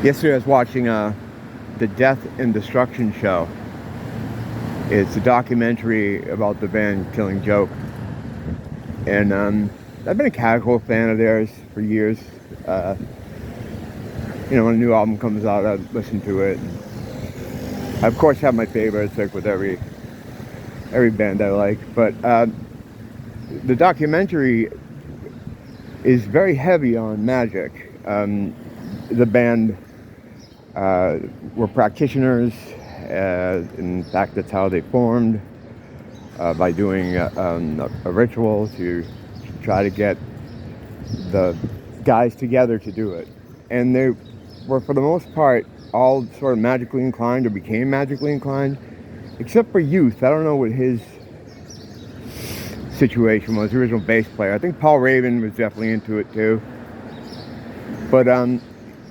Yesterday I was watching the Death and Destruction show. It's a documentary about the band Killing Joke. And I've been a casual fan of theirs for years. When a new album comes out, I listen to it. I, of course, have my favorites, like with every band I like. But the documentary is very heavy on magic. The band were practitioners. In fact, that's how they formed, by doing a ritual to try to get the guys together to do it. And they were, for the most part, all sort of magically inclined or became magically inclined, except for Youth. I don't know what his situation was, the original bass player. I think Paul Raven was definitely into it too. But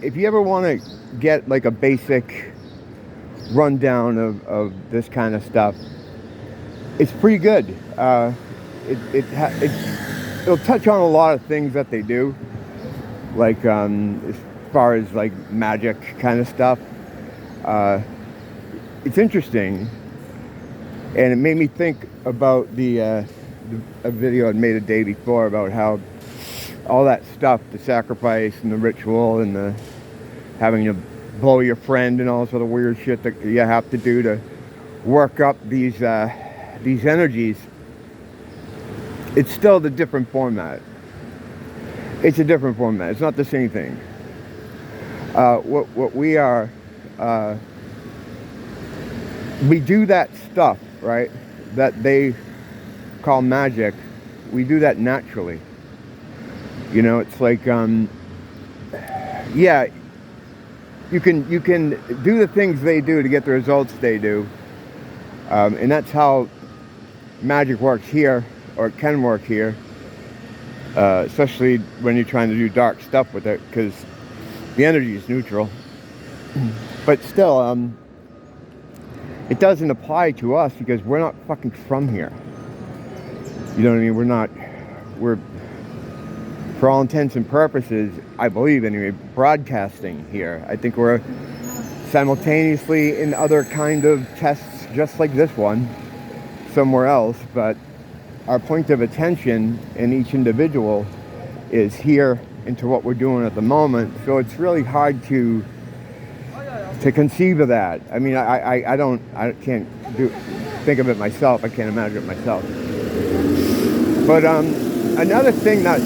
if you ever want to get like a basic rundown of this kind of stuff, it's pretty good. It'll touch on a lot of things that they do, like as far as like magic kind of stuff. It's interesting, and it made me think about a video I'd made a day before about how all that stuff, the sacrifice and the ritual and the having to blow your friend and all this other weird shit that you have to do to work up these energies. It's still the different format. It's a different format. It's not the same thing. What we are, we do that stuff, right, that they call magic. We do that naturally. It's like, yeah, you can do the things they do to get the results they do, and that's how magic works here, or it can work here, especially when you're trying to do dark stuff with it, because the energy is neutral. But still, it doesn't apply to us because we're not fucking from here. You know what I mean? We're for all intents and purposes, I believe anyway, broadcasting here. I think we're simultaneously in other kind of tests just like this one somewhere else, but our point of attention in each individual is here into what we're doing at the moment. So it's really hard to conceive of that. I mean, I can't think of it myself. I can't imagine it myself. But another thing that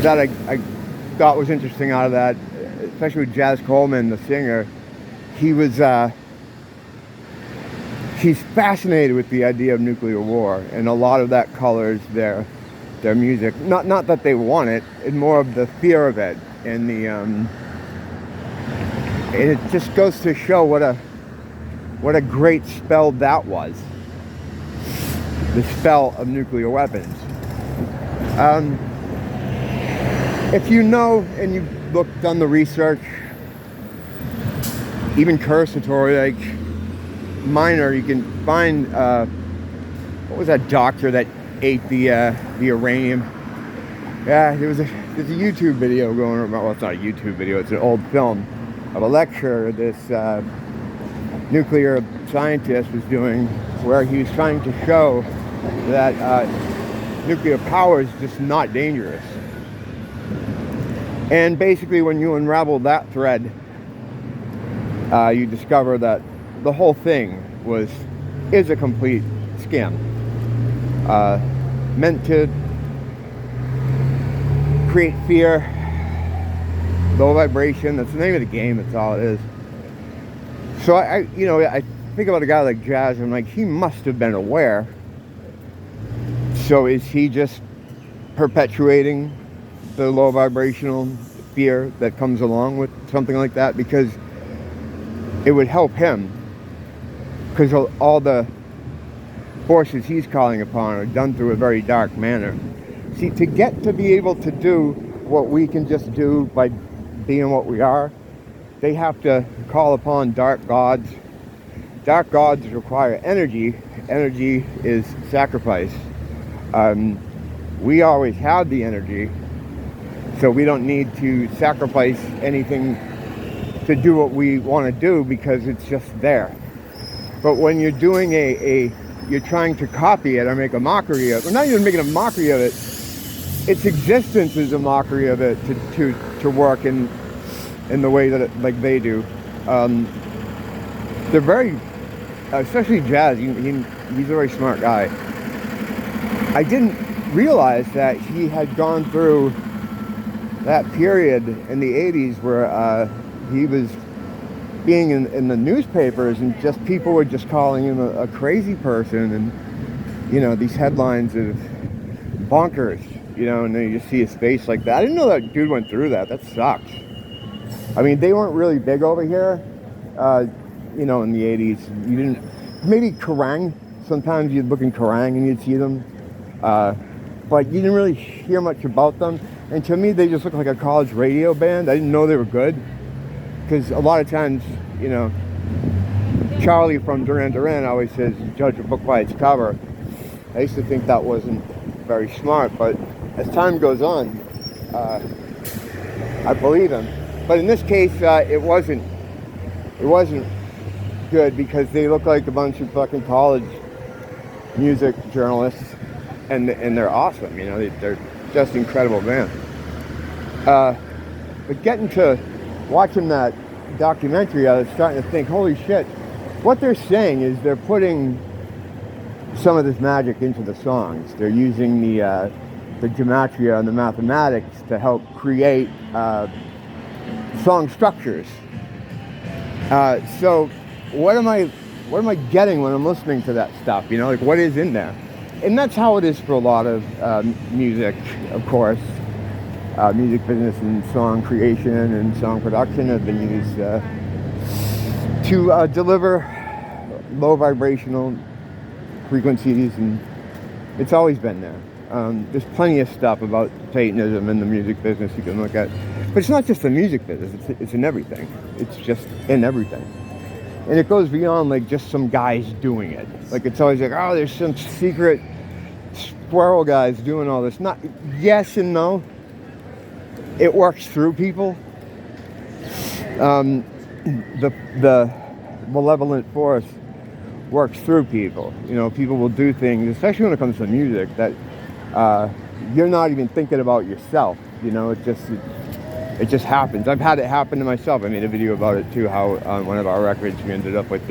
I thought was interesting out of that, especially with Jazz Coleman, the singer, he's fascinated with the idea of nuclear war, and a lot of that colors their music. Not that they want it, it's more of the fear of it, and and it just goes to show what a great spell that was. The spell of nuclear weapons. If you know and you've done the research, even cursory, like minor, you can find what was that doctor that ate the uranium? Yeah, there's a YouTube video going around. Well, it's not a YouTube video; it's an old film of a lecture this nuclear scientist was doing, where he was trying to show that nuclear power is just not dangerous. And basically, when you unravel that thread, you discover that the whole thing is a complete scam, meant to create fear, low vibration. That's the name of the game. That's all it is. So I think about a guy like Jazz. I'm like, he must have been aware. So is he just perpetuating the low vibrational fear that comes along with something like that? Because it would help him, because all the forces he's calling upon are done through a very dark manner. See, to get to be able to do what we can just do by being what we are, they have to call upon dark gods. Dark gods require energy. Energy is sacrifice. We always had the energy. So we don't need to sacrifice anything to do what we want to do because it's just there. But when you're doing you're trying to copy it or make a mockery of it, well, not even making a mockery of it, its existence is a mockery of it to work in the way that like they do. They're very, especially Jazz, he's a very smart guy. I didn't realize that he had gone through that period in the 80s where he was being in the newspapers and just people were just calling him a crazy person, and, you know, these headlines of bonkers, you know, and then you just see his face like that. I didn't know that dude went through that. That sucks. I mean, they weren't really big over here, you know, in the 80s. You didn't, maybe Kerrang! Sometimes you'd look in Kerrang! And you'd see them, but you didn't really hear much about them. And to me, they just looked like a college radio band. I didn't know they were good. Because a lot of times, you know, Charlie from Duran Duran always says, judge a book by its cover. I used to think that wasn't very smart, but as time goes on, I believe him. But in this case, it wasn't good because they look like a bunch of fucking college music journalists, and they're awesome, you know, they're just incredible band. But getting to watching that documentary, I was starting to think, holy shit, what they're saying is they're putting some of this magic into the songs. They're using the gematria and the mathematics to help create song structures. So what am I getting when I'm listening to that stuff? You know, like what is in there? And that's how it is for a lot of music, of course. Music business and song creation and song production have been used to deliver low vibrational frequencies, and it's always been there. There's plenty of stuff about Satanism in the music business you can look at, but it's not just the music business, it's in everything. It's just in everything. And it goes beyond like just some guys doing it. Like it's always like, oh, there's some secret squirrel guys doing all this. Not yes and no. It works through people. The malevolent force works through people. You know, people will do things, especially when it comes to music, that you're not even thinking about yourself. You know, it just happens. I've had it happen to myself. I made a video about it too. How on one of our records we ended up with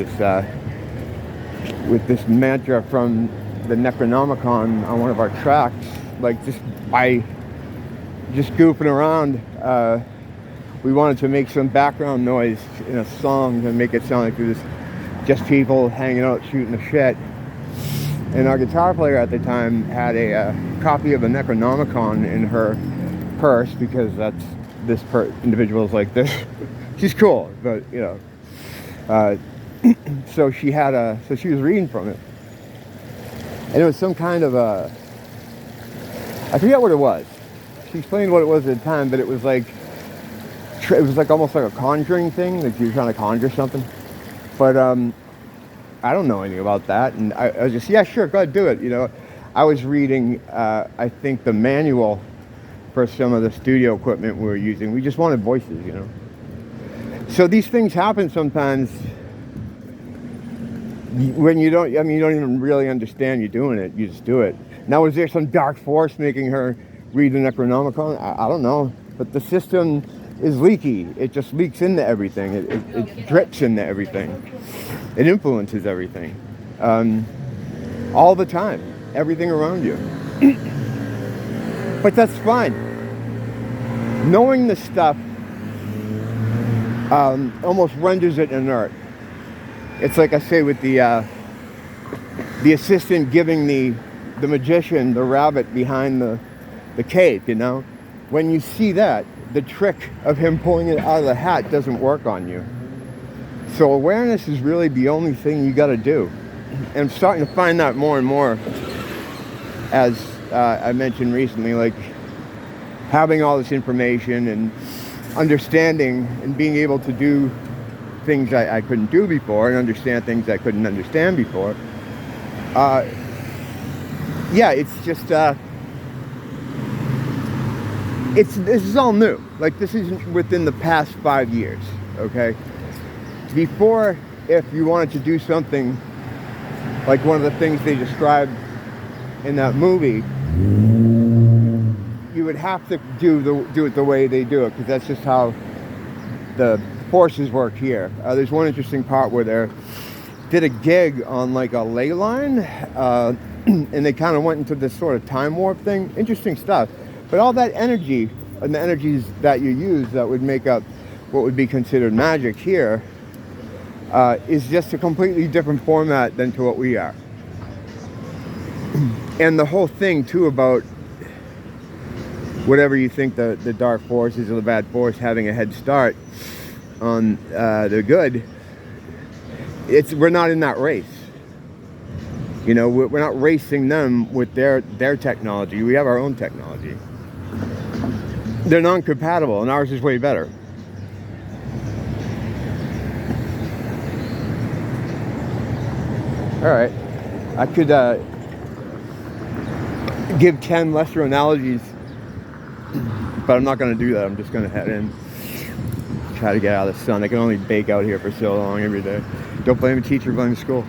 this mantra from the Necronomicon on one of our tracks, like just by goofing around, we wanted to make some background noise in a song and make it sound like it was just people hanging out shooting the shit. And our guitar player at the time had a copy of the Necronomicon in her purse because that's individual's like this. She's cool, but you know. So she was reading from it, and it was some kind of I forget what it was. She explained what it was at the time, but it was like almost like a conjuring thing, that you were trying to conjure something. But I don't know anything about that, and I was just, yeah, sure, go ahead, do it. You know, I was reading, I think, the manual for some of the studio equipment we were using. We just wanted voices, you know. So these things happen sometimes when you don't even really understand you're doing it. You just do it. Now, is there some dark force making her read the Necronomicon? I don't know, but the system is leaky. It just leaks into everything. It drips into everything. It influences everything, all the time, everything around you. But that's fine. Knowing the stuff almost renders it inert. It's like I say with the assistant giving the magician the rabbit behind the cape, you know? When you see that, the trick of him pulling it out of the hat doesn't work on you. So awareness is really the only thing you got to do. And I'm starting to find that more and more, as I mentioned recently, like having all this information and understanding and being able to do things I couldn't do before and understand things I couldn't understand before. Yeah, it's just this is all new. Like, this isn't within the past 5 years, okay? Before, if you wanted to do something like one of the things they described in that movie, you would have to do it the way they do it, because that's just how the forces work here. There's one interesting part where they did a gig on like a ley line, and they kind of went into this sort of time warp thing. Interesting stuff. But all that energy and the energies that you use that would make up what would be considered magic here is just a completely different format than to what we are. And the whole thing too about whatever you think the dark forces or the bad force having a head start on the good, we're not in that race. You know, we're not racing them with their technology. We have our own technology. They're non-compatible, and ours is way better. All right, I could give 10 lesser analogies, but I'm not going to do that. I'm just going to head in, try to get out of the sun. I can only bake out here for so long every day. Don't blame the teacher, blame the school.